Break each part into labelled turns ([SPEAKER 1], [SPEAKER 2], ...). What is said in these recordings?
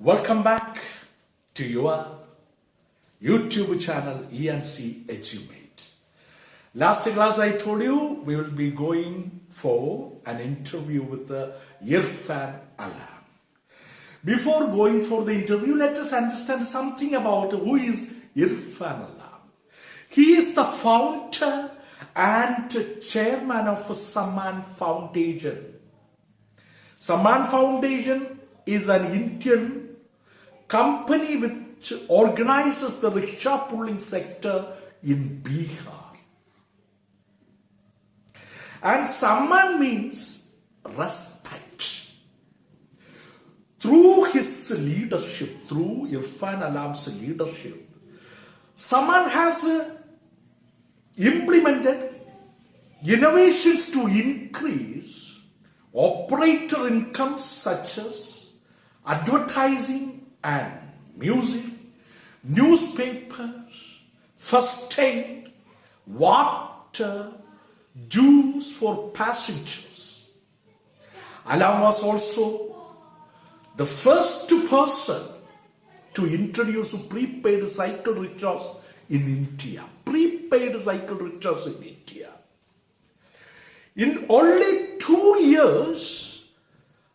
[SPEAKER 1] Welcome back to your YouTube channel ENC Edumate. Last class I told you we will be going for an interview with IRFAN Alam. Before going for the interview, let us understand something about who is IRFAN Alam. He is the founder and chairman of Samman Foundation. Samman Foundation is an Indian company which organizes the rickshaw pulling sector in Bihar. And Samman means respect. Through his leadership, through IRFAN Alam's leadership, Samman has implemented innovations to increase operator incomes such as advertising and music, newspapers, first aid, water, juice for passengers. Alam was also the first person to introduce prepaid cycle rickshaws in India. Prepaid cycle rickshaws in India. In only 2 years,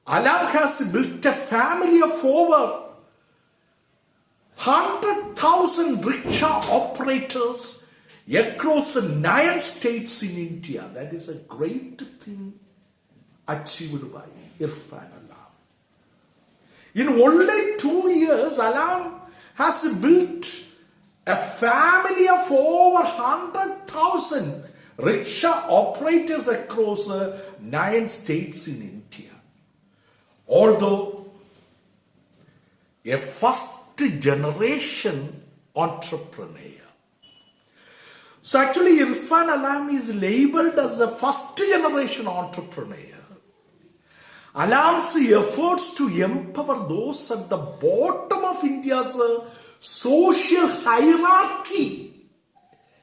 [SPEAKER 1] Alam has built a family of over 100,000 rickshaw operators across 9 states in India. That is a great thing achieved by IRFAN Alam. In only 2 years, Alam has built a family of over 100,000 rickshaw operators across 9 states in India. Although a first generation entrepreneur. So actually IRFAN Alam is labeled as a first generation entrepreneur. Alam's efforts to empower those at the bottom of India's social hierarchy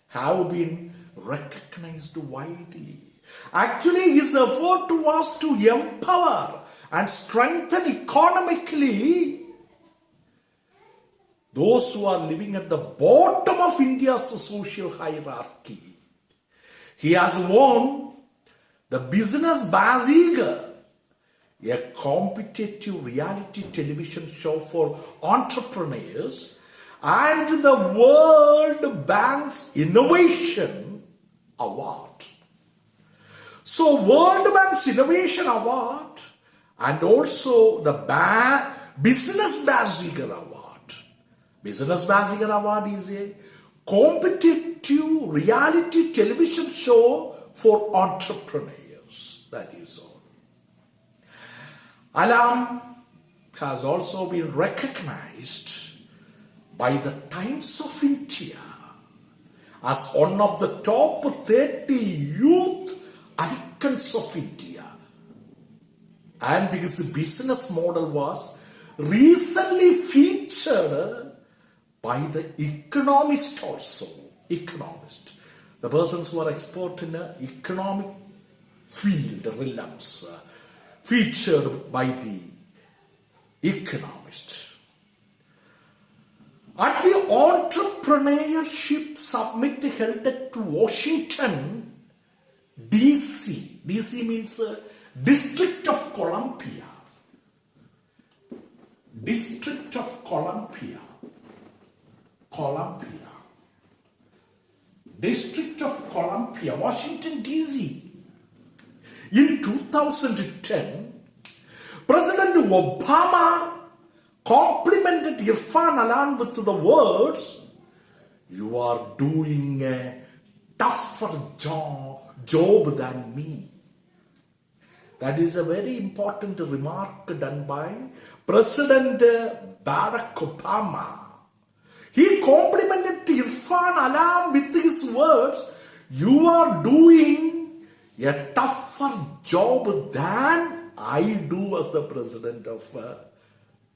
[SPEAKER 1] have been recognized widely. Actually, his effort was to empower and strengthen economically those who are living at the bottom of India's social hierarchy. He has won the Business Bazigar, a competitive reality television show for entrepreneurs, and the World Bank's Innovation Award. So World Bank's Innovation Award and also the Business Bazigar Award. Business Bazigar Award is a competitive reality television show for entrepreneurs. That is all. Alam has also been recognized by the Times of India as one of the top 30 youth icons of India. And his business model was recently featured by the Economist also. Economist. The persons who are expert in the economic field, realms, featured by the Economist. At the Entrepreneurship Summit held at Washington, DC. DC means District of Columbia. District of Columbia. District of Columbia, Washington, D.C. In 2010, President Obama complimented IRFAN Alam with the words, "You are doing a tougher job than me." That is a very important remark done by President Barack Obama. He complimented IRFAN Alam with his words, "You are doing a tougher job than I do as the President of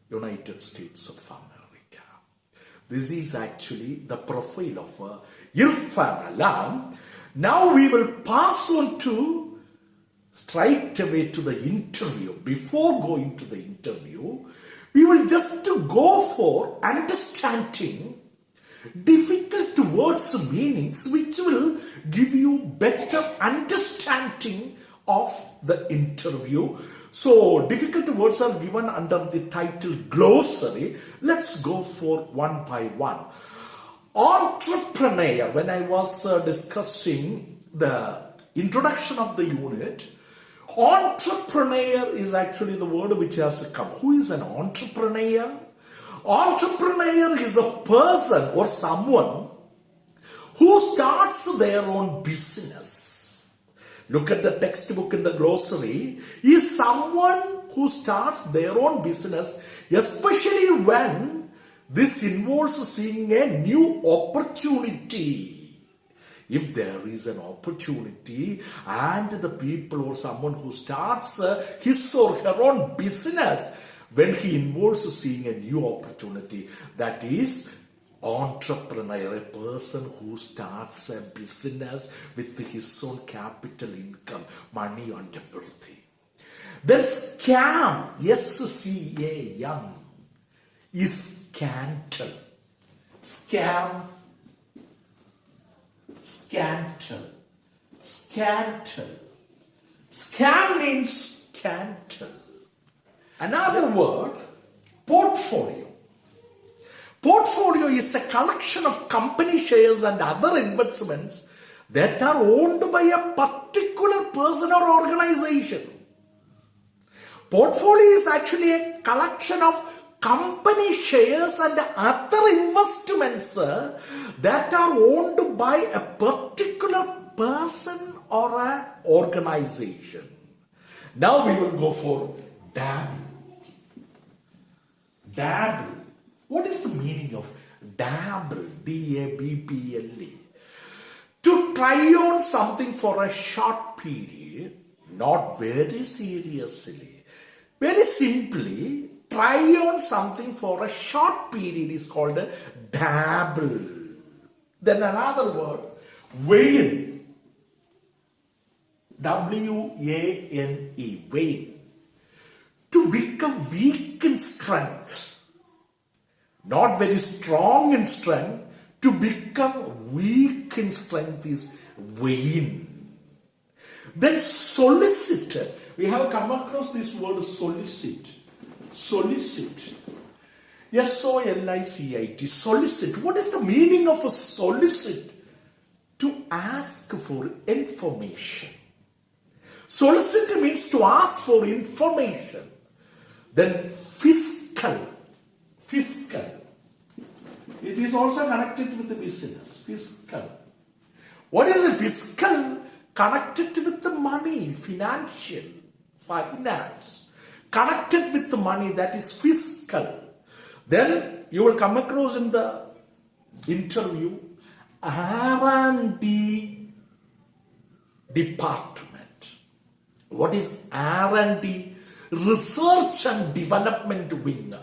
[SPEAKER 1] United States of America." This is actually the profile of IRFAN Alam. Now we will pass on to straight away to the interview. Before going to the interview, we will just go for understanding difficult words meanings, which will give you better understanding of the interview. So difficult words are given under the title glossary. Let's go for one by one. Entrepreneur. When I was discussing the introduction of the unit, entrepreneur is actually the word which has come. Who is an entrepreneur? Entrepreneur is a person or someone who starts their own business. Look at the textbook in the glossary. Is someone who starts their own business, especially when this involves seeing a new opportunity. If there is an opportunity and the people or someone who starts his or her own business, when he involves seeing a new opportunity, that is entrepreneur, a person who starts a business with his own capital income, money and everything. Then scam, S-C-A-M, is scandal. Scam, scandal, scandal. Scam means scandal. Another word, portfolio. Portfolio is a collection of company shares and other investments that are owned by a particular person or organization. Portfolio is actually a collection of company shares and other investments that are owned by a particular person or an organization. Now we will go for dabble. Dabble. What is the meaning of dabble? D-A-B-B-L-E. To try on something for a short period, not very seriously. Very simply, try on something for a short period is called a dabble. Then another word, wane. W-A-N-E, wane. To become weak in strength. Not very strong in strength. To become weak in strength is wane. Then solicit. We have come across this word solicit. Solicit. S-O-L-I-C-I-T. Solicit. What is the meaning of a solicit? To ask for information. Solicit means to ask for information. Then fiscal. Fiscal. It is also connected with the business. Fiscal. What is a fiscal? Connected with the money. Financial. Finance. Connected with the money, that is fiscal. Then you will come across in the interview R&D department. What is R&D? Research and development wing.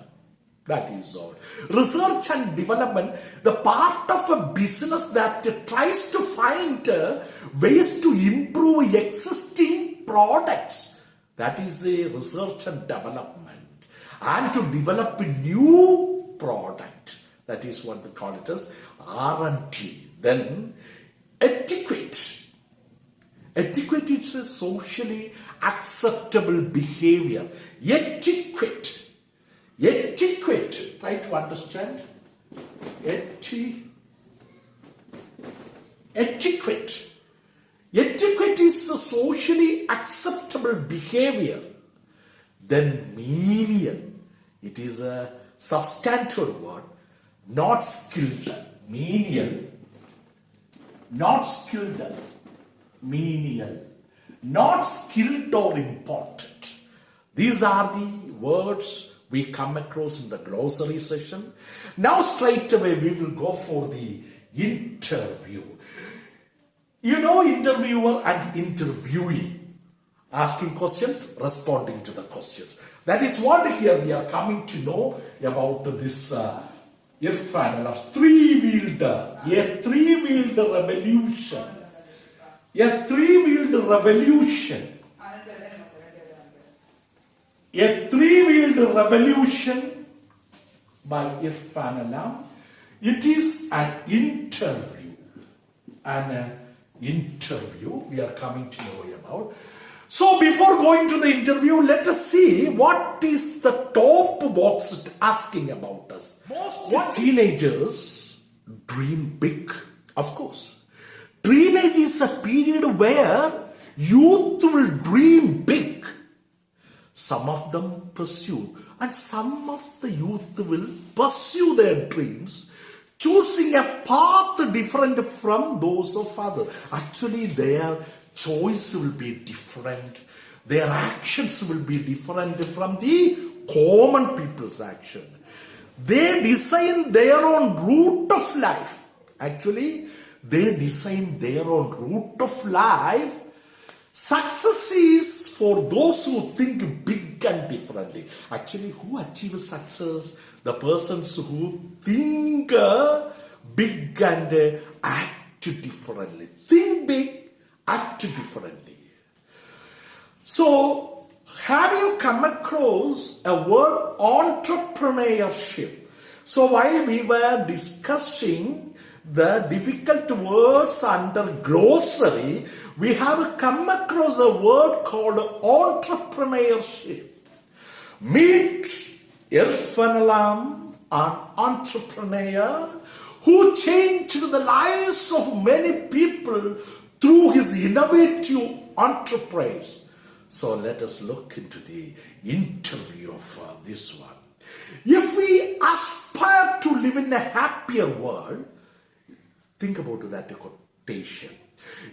[SPEAKER 1] That is all. Research and development, the part of a business that tries to find ways to improve existing products. That is a research and development. And to develop a new product. That is what we call it as R&D. Then etiquette. Etiquette is a socially acceptable behavior. Etiquette. Etiquette. Try to understand. Etiquette. Etiquette is a socially acceptable behavior. Then menial. It is a substantive word. Not skilled. Menial. Not skilled. Menial. Not skilled or important. These are the words we come across in the glossary session. Now straight away we will go for the interview. You know, interviewer and interviewee. Asking questions, responding to the questions. That is what here we are coming to know about this IRFAN Alam's three-wheeled, a three-wheeled revolution. A three-wheeled revolution. A three-wheeled revolution by Irfan Alam. It is an interview. An interview we are coming to know about. So before going to the interview, let us see what is the top box asking about us. Most teenagers dream big, of course. Teenage is a period where youth will dream big. Some of them pursue, and some of the youth will pursue their dreams, choosing a path different from those of others. Actually, their choice will be different. Their actions will be different from the common people's action. They design their own route of life. Actually, they design their own route of life. Success is for those who think big and differently. Actually, who achieve success? The persons who think big and act differently. Think big, act differently. So, have you come across a word entrepreneurship? So, while we were discussing the difficult words under glossary, we have come across a word called entrepreneurship. Meet Irfan Alam, an entrepreneur who changed the lives of many people through his innovative enterprise. So let us look into the interview of this one. If we aspire to live in a happier world, think about that quotation.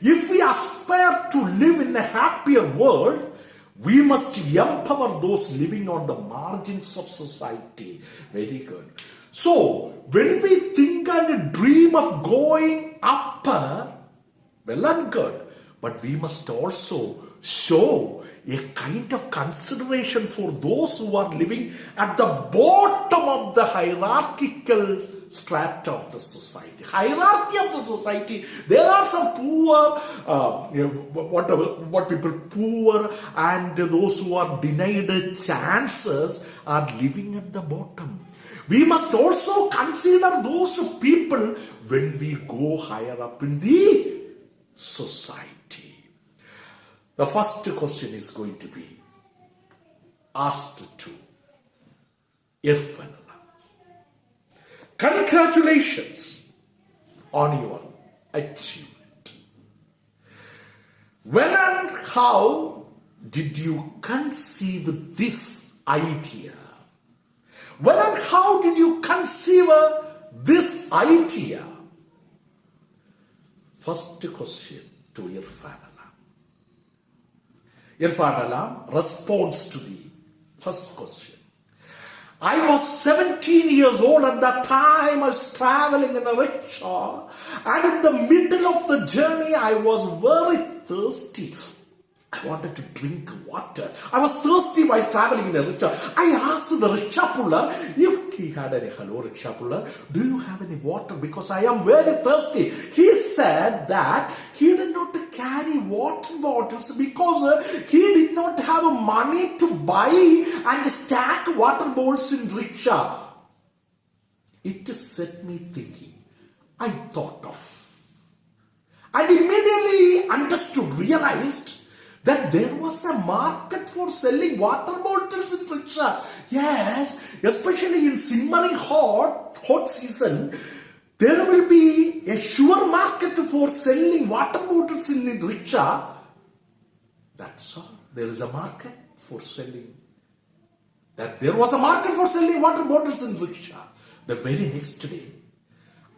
[SPEAKER 1] If we aspire to live in a happier world, we must empower those living on the margins of society. Very good. So, when we think and dream of going up, well and good, but we must also show a kind of consideration for those who are living at the bottom of the hierarchical strata of the society. Hierarchy of the society. There are some poor, what people poor and those who are denied chances are living at the bottom. We must also consider those people when we go higher up in the society. The first question is going to be asked to Irfan Alam. Congratulations on your achievement. When and how did you conceive this idea? When and how did you conceive this idea? First question to Irfan Alam. Irfan Alam responds to the first question. I was 17 years old at that time. I was traveling in a rickshaw, and in the middle of the journey I was very thirsty. I wanted to drink water. I was thirsty while traveling in a rickshaw. I asked the rickshaw puller if he had any. Hello, rickshaw puller, do you have any water? Because I am very thirsty. He said that he did not carry water bottles because he did not have money to buy and stack water bottles in rickshaw. It set me thinking. I thought of and immediately understood, realized that there was a market for selling water bottles in rickshaw. Yes, especially in simmering hot season, there will be a sure market for selling water bottles in rickshaw. That's all. There is a market for selling. That there was a market for selling water bottles in rickshaw. The very next day,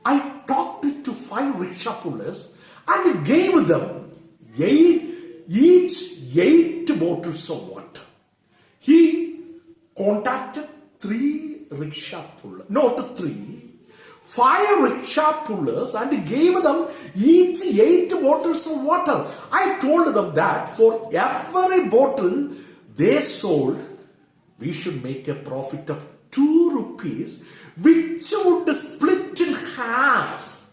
[SPEAKER 1] I talked to 5 rickshaw pullers and gave them each 8 bottles of water. He contacted 3 rickshaw pullers, not 3, 5 rickshaw pullers and gave them each 8 bottles of water. I told them that for every bottle they sold, we should make a profit of 2 rupees, which would split in half.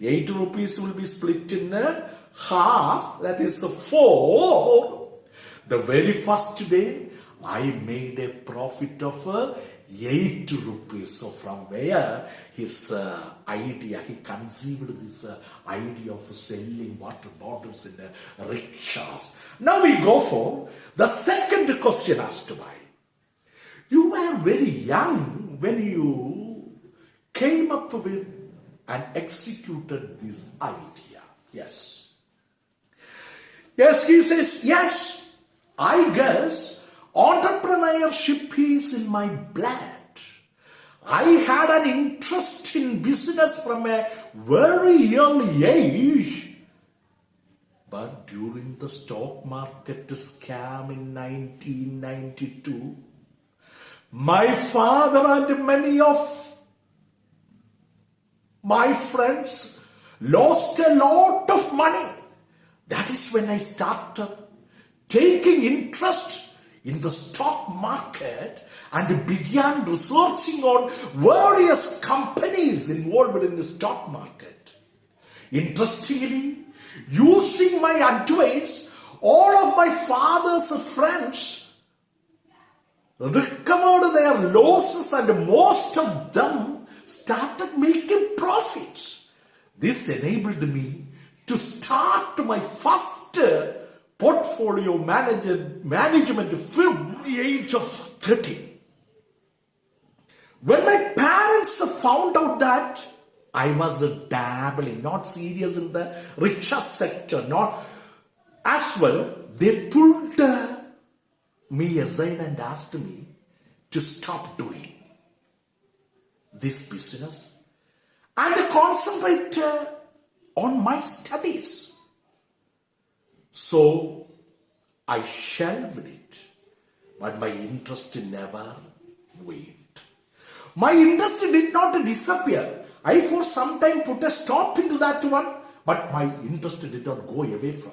[SPEAKER 1] 8 rupees will be split in half, that is 4. The very first day, I made a profit of 8 rupees. So from where his idea, he conceived this idea of selling water bottles in rickshaws. Now we go for the second question asked by. You were very young when you came up with and executed this idea. Yes. Yes, he says, yes, I guess entrepreneurship is in my blood. I had an interest in business from a very early age. But during the stock market scam in 1992, my father and many of my friends lost a lot of money. That is when I started taking interest in the stock market and began researching on various companies involved in the stock market. Interestingly, using my advice, all of my father's friends recovered their losses and most of them started making profits. This enabled me to start my first portfolio management firm at the age of 13. When my parents found out that I was dabbling, not serious in the rickshaw sector, not as well, they pulled me aside and asked me to stop doing this business and concentrate on my studies. So I shelved it, but my interest never waned. My interest did not disappear. I for some time put a stop into that one, but my interest did not go away from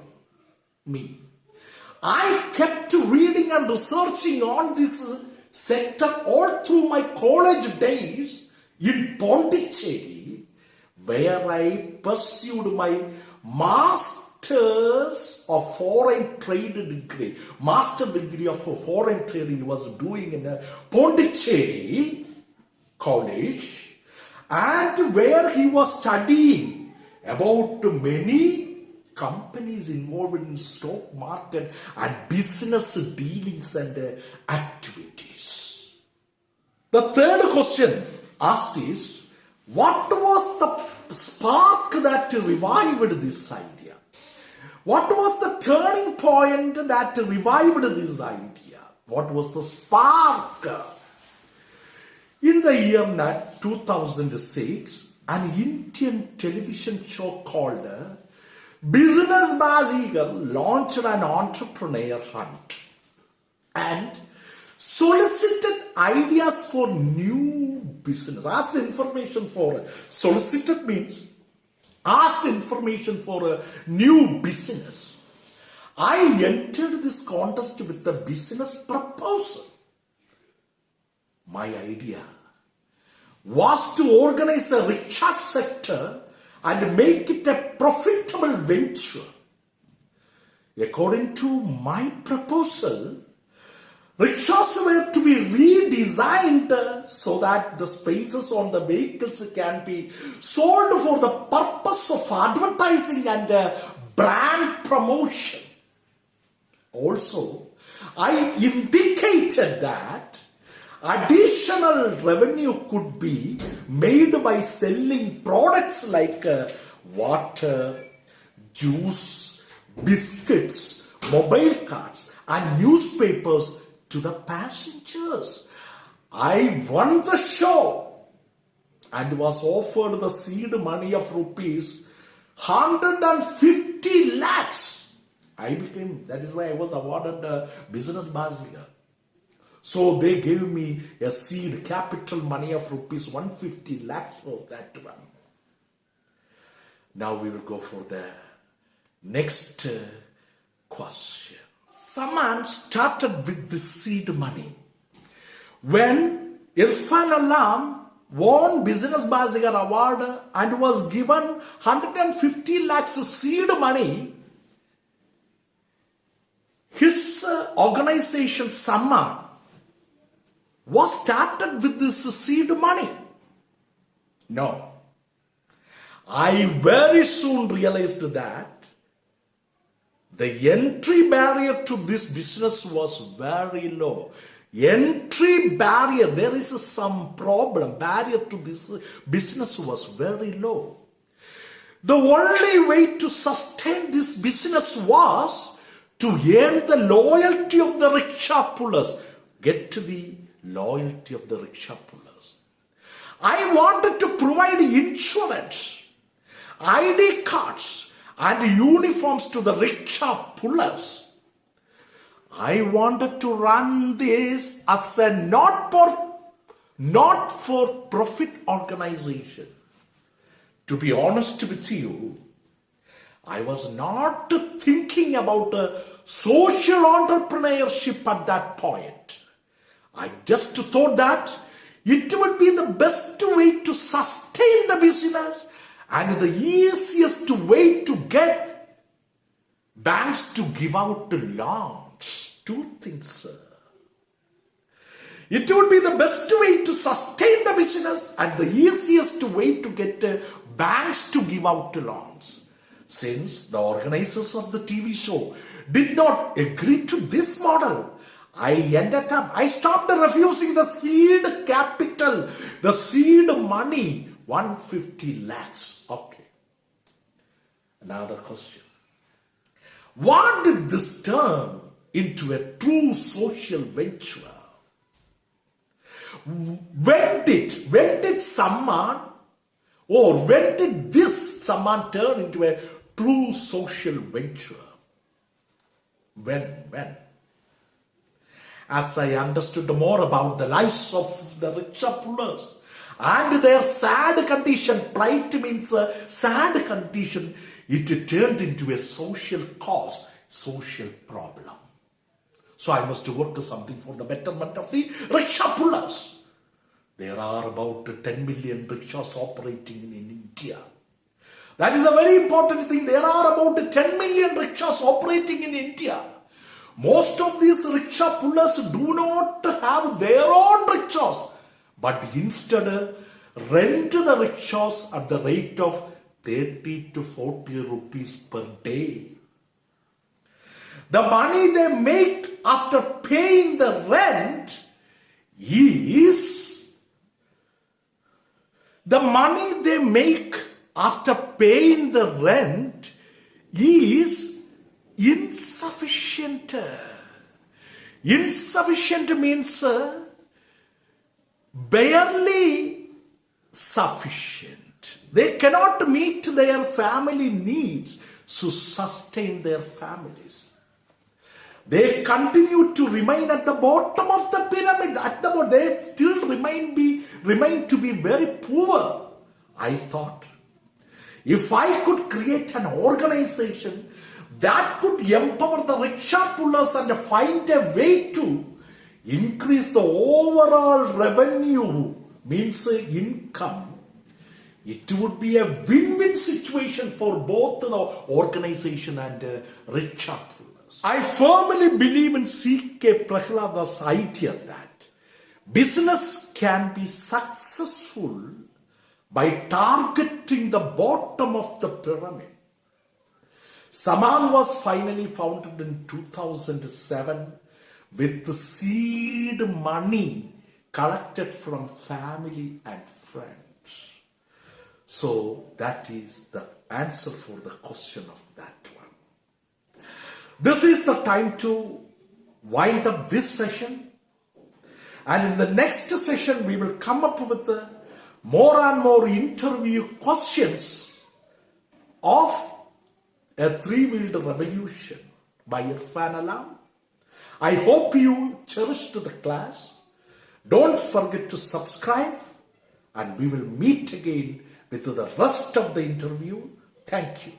[SPEAKER 1] me. I kept reading and researching on this sector all through my college days in Pondicherry, where I pursued my Masters of Foreign Trade degree. Master degree of Foreign Trade he was doing in Pondicherry College, and where he was studying about many companies involved in stock market and business dealings and activities. The third question asked is, what was the spark that revived this idea? What was the turning point that revived this idea? What was the spark? In the year 2006, an Indian television show called Business Bazigar launched an entrepreneur hunt and solicited ideas for new business. Asked information for, solicited means asked information for a new business. I entered this contest with a business proposal. My idea was to organize the rickshaw sector and make it a profitable venture. According to my proposal, rickshaws were to be redesigned so that the spaces on the vehicles can be sold for the purpose of advertising and brand promotion. Also, I indicated that additional revenue could be made by selling products like water, juice, biscuits, mobile cards and newspapers to the passengers. I won the show and was offered the seed money of rupees 150 lakhs. That is why I was awarded the Business Bazigar. So they gave me a seed capital money of rupees 150 lakhs for that one. Now we will go for the next question. Someone started with the seed money. When IRFAN Alam won Business Bazigar award and was given 150 lakhs seed money, his organization Sama was started with this seed money. No. I very soon realized that the entry barrier to this business was very low. Entry barrier, there is some problem. Barrier to this business was very low. The only way to sustain this business was to earn the loyalty of the rickshaw pullers. Get to the loyalty of the rickshaw pullers. I wanted to provide insurance, ID cards, and uniforms to the rickshaw pullers. I wanted to run this as a not-for-profit organization. To be honest with you, I was not thinking about social entrepreneurship at that point. I just thought that it would be the best way to sustain the business and the easiest way to get banks to give out loans. Two things, sir. It would be the best way to sustain the business and the easiest way to get banks to give out loans. Since the organizers of the TV show did not agree to this model, I stopped refusing the seed capital, the seed money, 150 lakhs. Okay. Another question. What did this turn into a true social venture? When did this someone turn into a true social venture? When? As I understood more about the lives of the rickshaw pullers and their sad condition, plight means a sad condition, it turned into a social cause, social problem. So I must work something for the betterment of the rickshaw pullers. There are about 10 million rickshaws operating in India. That is a very important thing. There are about 10 million rickshaws operating in India. Most of these rickshaw pullers do not have their own rickshaws, but instead rent the rickshaws at the rate of 30 to 40 rupees per day. The money they make after paying the rent is insufficient. Insufficient means barely sufficient. They cannot meet their family needs to sustain their families. They continue to remain at the bottom of the pyramid. At the bottom, they still remain to be very poor. I thought, if I could create an organization that could empower the rickshaw pullers and find a way to increase the overall revenue, means income, it would be a win-win situation for both the organization and rickshaw pullers. I firmly believe in C.K. Prahlada's idea that business can be successful by targeting the bottom of the pyramid. Saman was finally founded in 2007 with the seed money collected from family and friends. So that is the answer for the question of that one. This is the time to wind up this session. And in the next session, we will come up with more and more interview questions of A Three-Wheeled Revolution by IRFAN Alam. I hope you cherished the class. Don't forget to subscribe, and we will meet again with the rest of the interview. Thank you.